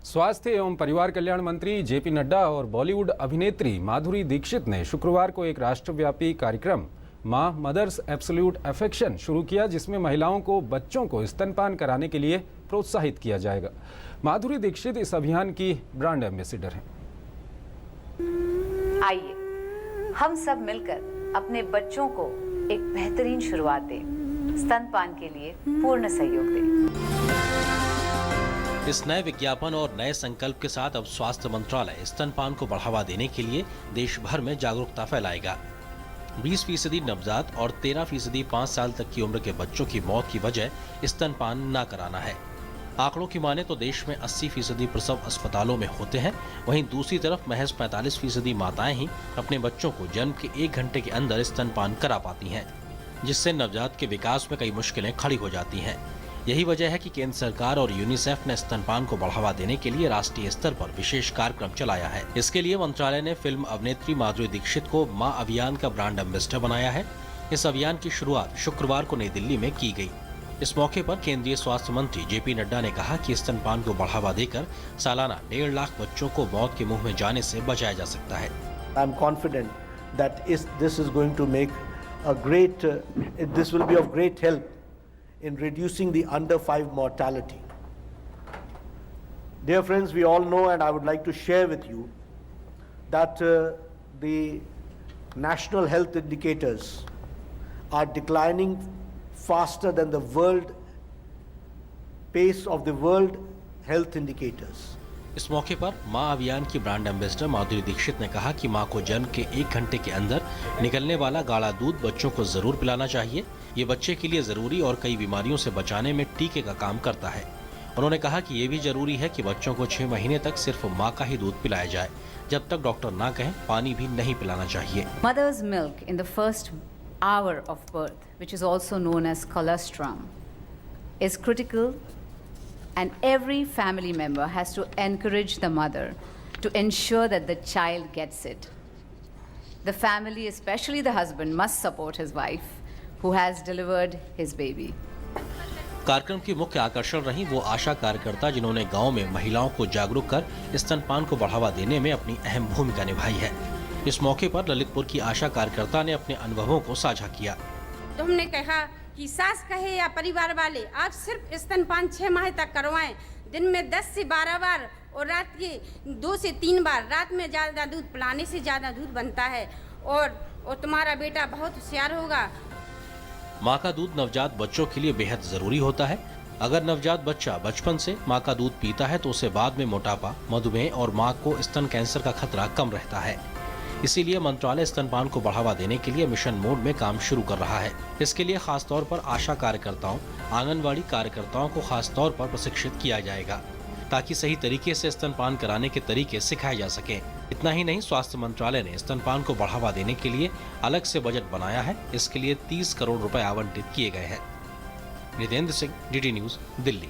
स्वास्थ्य एवं परिवार कल्याण मंत्री जेपी नड्डा और बॉलीवुड अभिनेत्री माधुरी दीक्षित ने शुक्रवार को एक राष्ट्रव्यापी कार्यक्रम मां मदर्स एब्सोल्यूट अफेक्शन शुरू किया, जिसमें महिलाओं को बच्चों को स्तनपान कराने के लिए प्रोत्साहित किया जाएगा। माधुरी दीक्षित इस अभियान की ब्रांड एम्बेसडर हैं। आइए हम सब मिलकर अपने बच्चों को एक बेहतरीन शुरुआत दें, स्तनपान के लिए पूर्ण सहयोग दें। इस नए विज्ञापन और नए संकल्प के साथ अब स्वास्थ्य मंत्रालय स्तनपान को बढ़ावा देने के लिए देश भर में जागरूकता फैलाएगा। 20% नवजात और 13% 5 साल तक की उम्र के बच्चों की मौत की वजह स्तनपान न कराना है। आंकड़ों की माने तो देश में 80% प्रसव अस्पतालों में होते हैं, वहीं दूसरी तरफ महज 45% माताएं ही अपने बच्चों को जन्म के 1 घंटे के अंदर स्तनपान करा पाती हैं, जिससे नवजात के विकास में कई मुश्किलें खड़ी हो जाती हैं। यही वजह है कि केंद्र सरकार और यूनिसेफ ने स्तनपान को बढ़ावा देने के लिए राष्ट्रीय स्तर पर विशेष कार्यक्रम चलाया है। इसके लिए मंत्रालय ने फिल्म अभिनेत्री माधुरी दीक्षित को मां अभियान का ब्रांड एम्बेसडर बनाया है। इस अभियान की शुरुआत शुक्रवार को नई दिल्ली में की गई। इस मौके पर केंद्रीय स्वास्थ्य मंत्री जेपी नड्डा ने कहा कि स्तनपान को बढ़ावा देकर सालाना 1.5 लाख बच्चों को मौत के मुंह में जाने से बचाया जा सकता है। I am confident that this is going to make a great, this will be of great help in reducing the under 5 mortality. Dear friends, we all know, and I would like to share with you that the national health indicators are declining faster than the world pace of the world health indicators. इस मौके पर मां अभियान की brand ambassador Madhuri Dixit ने कहा कि मां को जन्म के 1 घंटे के अंदर निकलने वाला गाढ़ा दूध बच्चों को जरूर पिलाना चाहिए। ये बच्चे के लिए जरूरी और कई बीमारियों से बचाने में टीके का काम करता है। उन्होंने कहा कि ये भी जरूरी है कि बच्चों को 6 महीने तक सिर्फ मां का ही दूध पिलाया जाए। जब तक डॉक्टर ना कहें, पानी भी नहीं पिलाना चाहिए। Mother's milk in the first hour of birth, which is also known as colostrum, is critical, and every family member has to encourage the mother to ensure that the child gets it. The family, especially the husband, must support his wife who has delivered his baby. कार्यक्रम की मुख्य आकर्षण रही वो आशा कार्यकर्ता, जिन्होंने गांव में महिलाओं को जागरूक कर स्तनपान को बढ़ावा देने में अपनी अहम भूमिका निभाई है। इस मौके पर ललितपुर की आशा कार्यकर्ता ने अपने अनुभवों को साझा किया। तो हमने कहा कि सास कहे या परिवार वाले, आप सिर्फ स्तनपान 6 माह तक करवाएं। दिन में 10 से 12 बार और रात के 2 से 3 बार। रात में ज़्यादा दूध पिलाने से ज़्यादा दूध बनता है और तुम्हारा बेटा बहुत होशियार होगा। माँ का दूध नवजात बच्चों के लिए बेहद जरूरी होता है। अगर नवजात बच्चा बचपन से माँ का दूध पीता है तो उसे बाद में मोटापा, मधुमेह और माँ को स्तन कैंसर का खतरा कम रहता है। इसीलिए मंत्रालय स्तनपान को बढ़ावा देने के लिए मिशन मोड में काम शुरू कर रहा है। इसके लिए खास तौर पर आशा कार्यकर्ताओं, आंगनवाड़ी कार्यकर्ताओं को खास तौर पर प्रशिक्षित किया जाएगा, ताकि सही तरीके से स्तनपान कराने के तरीके सिखाए जा सकें। इतना ही नहीं, स्वास्थ्य मंत्रालय ने स्तनपान को बढ़ावा देने के लिए अलग से बजट बनाया है। इसके लिए 30 करोड़ रुपए आवंटित किए गए हैं। Nitendra Singh, DD news, Delhi.